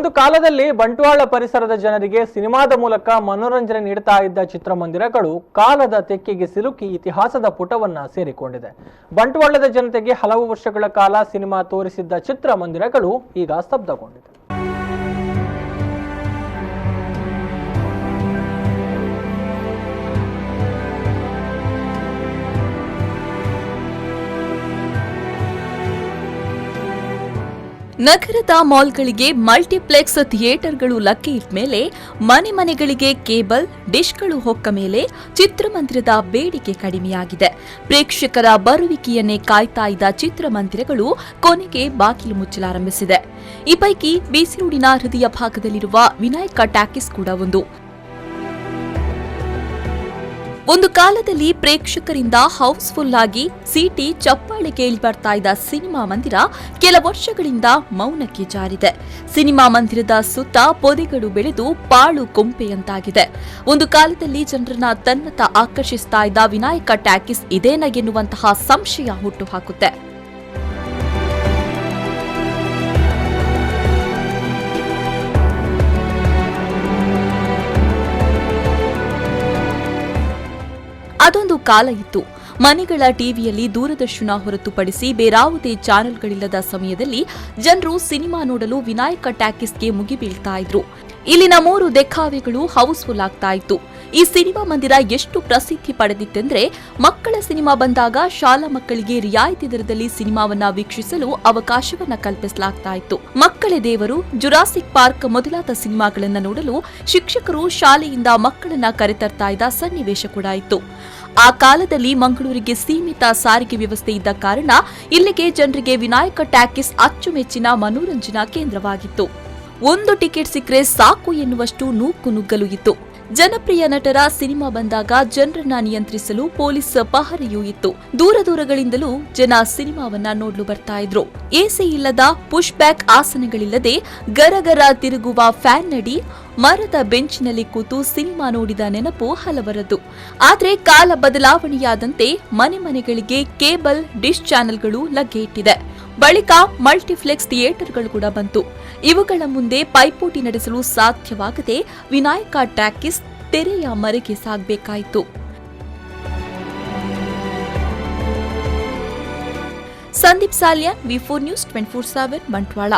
ಒಂದು ಕಾಲದಲ್ಲಿ ಬಂಟ್ವಾಳ ಪರಿಸರದ ಜನರಿಗೆ ಸಿನಿಮಾದ ಮೂಲಕ ಮನೋರಂಜನೆ ನೀಡುತ್ತಾ ಇದ್ದ ಚಿತ್ರಮಂದಿರಗಳು ಕಾಲದ ತೆಕ್ಕೆಗೆ ಸಿಲುಕಿ ಇತಿಹಾಸದ ಪುಟವನ್ನ ಸೇರಿಕೊಂಡಿದೆ. ಬಂಟ್ವಾಳದ ಜನತೆಗೆ ಹಲವು ವರ್ಷಗಳ ಕಾಲ ಸಿನಿಮಾ ತೋರಿಸಿದ್ದ ಚಿತ್ರಮಂದಿರಗಳು ಈಗ ಸ್ತಬ್ಧಗೊಂಡಿದೆ. ನಗರದ ಮಾಲ್ಗಳಿಗೆ ಮಲ್ಟಿಪ್ಲೆಕ್ಸ್ ಥಿಯೇಟರ್ಗಳು ಲಗ್ಗೆ ಇಟ್ಟ ಮೇಲೆ ಮನೆಗಳಿಗೆ ಕೇಬಲ್ ಡಿಶ್ಗಳು ಹೊಕ್ಕ ಮೇಲೆ ಚಿತ್ರಮಂದಿರದ ಬೇಡಿಕೆ ಕಡಿಮೆಯಾಗಿದೆ. ಪ್ರೇಕ್ಷಕರ ಬರುವಿಕೆಯನ್ನೇ ಕಾಯ್ತಾ ಇದ್ದ ಚಿತ್ರಮಂದಿರಗಳು ಕೊನೆಗೆ ಬಾಗಿಲು ಮುಚ್ಚಲಾರಂಭಿಸಿದೆ. ಈ ಪೈಕಿ ಬೀಸಿರೋಡಿನ ಹೃದಯ ಭಾಗದಲ್ಲಿರುವ ವಿನಾಯಕ ಟಾಕೀಸ್ ಕೂಡ ಒಂದು ಕಾಲದಲ್ಲಿ ಪ್ರೇಕ್ಷಕರಿಂದ ಹೌಸ್ಫುಲ್ ಆಗಿ ಸೀಟಿ ಚಪ್ಪಾಳೆ ಕೇಳಿ ಬರ್ತಾ ಇದ್ದ ಸಿನಿಮಾ ಮಂದಿರ ಕೆಲ ವರ್ಷಗಳಿಂದ ಮೌನಕ್ಕೆ ಜಾರಿದೆ. ಸಿನಿಮಾ ಮಂದಿರದ ಸುತ್ತ ಪೊದೆಗಳು ಬೆಳೆದು ಪಾಳು ಕೊಂಪೆಯಂತಾಗಿದೆ. ಒಂದು ಕಾಲದಲ್ಲಿ ಜನರನ್ನ ತನ್ನತ್ತ ಆಕರ್ಷಿಸ್ತಾ ಇದ್ದ ವಿನಾಯಕ ಟಾಕೀಸ್ ಇದೇನ ಎನ್ನುವಂತಹ ಸಂಶಯ ಹುಟ್ಟುಹಾಕುತ್ತೆ. ಅದೊಂದು ಕಾಲ ಇತ್ತು. ಮನೆಗಳ ಟಿವಿಯಲ್ಲಿ ದೂರದರ್ಶನ ಹೊರತುಪಡಿಸಿ ಬೇರಾವುದೇ ಚಾನೆಲ್ಗಳಿಲ್ಲದ ಸಮಯದಲ್ಲಿ ಜನರು ಸಿನಿಮಾ ನೋಡಲು ವಿನಾಯಕ ಟಾಕೀಸ್ಗೆ ಮುಗಿಬೀಳ್ತಾ ಇದ್ರು. ಇಲ್ಲಿನ 3 ದೇಖಾವೆಗಳು ಹೌಸ್ಫುಲ್ ಆಗ್ತಾ ಇತ್ತು. ಈ ಸಿನಿಮಾ ಮಂದಿರ ಎಷ್ಟು ಪ್ರಸಿದ್ಧಿ ಪಡೆದಿತ್ತೆಂದ್ರೆ ಮಕ್ಕಳ ಸಿನಿಮಾ ಬಂದಾಗ ಶಾಲಾ ಮಕ್ಕಳಿಗೆ ರಿಯಾಯಿತಿ ದರದಲ್ಲಿ ಸಿನಿಮಾವನ್ನ ವೀಕ್ಷಿಸಲು ಅವಕಾಶವನ್ನ ಕಲ್ಪಿಸಲಾಗ್ತಾ ಇತ್ತು. ಮಕ್ಕಳೇ ದೇವರು, ಜುರಾಸಿಕ್ ಪಾರ್ಕ್ ಮೊದಲಾದ ಸಿನಿಮಾಗಳನ್ನ ನೋಡಲು ಶಿಕ್ಷಕರು ಶಾಲೆಯಿಂದ ಮಕ್ಕಳನ್ನ ಕರೆತರ್ತಾ ಇದ್ದ ಸನ್ನಿವೇಶ ಕೂಡ ಇತ್ತು. ಆ ಕಾಲದಲ್ಲಿ ಮಂಗಳೂರಿಗೆ ಸೀಮಿತ ಸಾರಿಗೆ ವ್ಯವಸ್ಥೆ ಇದ್ದ ಕಾರಣ ಇಲ್ಲಿಗೆ ಜನರಿಗೆ ವಿನಾಯಕ ಟಾಕೀಸ್ ಅಚ್ಚುಮೆಚ್ಚಿನ ಮನೋರಂಜನಾ ಕೇಂದ್ರವಾಗಿತ್ತು. ಒಂದು ಟಿಕೆಟ್ ಸಿಕ್ಕರೆ ಸಾಕು ಎನ್ನುವಷ್ಟು ನೂಕುನುಗ್ಗಲು ಇತ್ತು. ಜನಪ್ರಿಯ ನಟರ ಸಿನಿಮಾ ಬಂದಾಗ ಜನರನ್ನ ನಿಯಂತ್ರಿಸಲು ಪೊಲೀಸ್ ಪಹರೆಯೂ ಇತ್ತು. ದೂರಗಳಿಂದಲೂ ಜನ ಸಿನಿಮಾವನ್ನ ನೋಡಲು ಬರ್ತಾ ಇದ್ರು. ಎಸಿ ಇಲ್ಲದ ಪುಷ್ ಬ್ಯಾಕ್ ಆಸನಗಳಿಲ್ಲದೆ ಗರಗರ ತಿರುಗುವ ಫ್ಯಾನ್ ನಡಿ ಮರದ ಬೆಂಚಿನಲ್ಲಿ ಕೂತು ಸಿನಿಮಾ ನೋಡಿದ ನೆನಪು ಹಲವರದ್ದು. ಆದ್ರೆ ಕಾಲ ಬದಲಾವಣೆಯಾದಂತೆ ಮನೆಗಳಿಗೆ ಕೇಬಲ್ ಡಿಶ್ ಚಾನೆಲ್ಗಳು ಲಗ್ಗೆ ಇಟ್ಟಿದೆ. ಬಳಿಕ ಮಲ್ಟಿಪ್ಲೆಕ್ಸ್ ಥಿಯೇಟರ್ಗಳು ಕೂಡ ಬಂತು. ಇವುಗಳ ಮುಂದೆ ಪೈಪೋಟಿ ನಡೆಸಲು ಸಾಧ್ಯವಾಗದೆ ವಿನಾಯಕ ಟಾಕೀಸ್ ತೆರೆಯ ಮರೆಗೆ ಸಾಗಬೇಕಾಯಿತು. ಸಂದೀಪ್ ಸಾಲಿಯಾನ್, ವಿ4 ನ್ಯೂಸ್ 24/7 ಬಂಟ್ವಾಳ.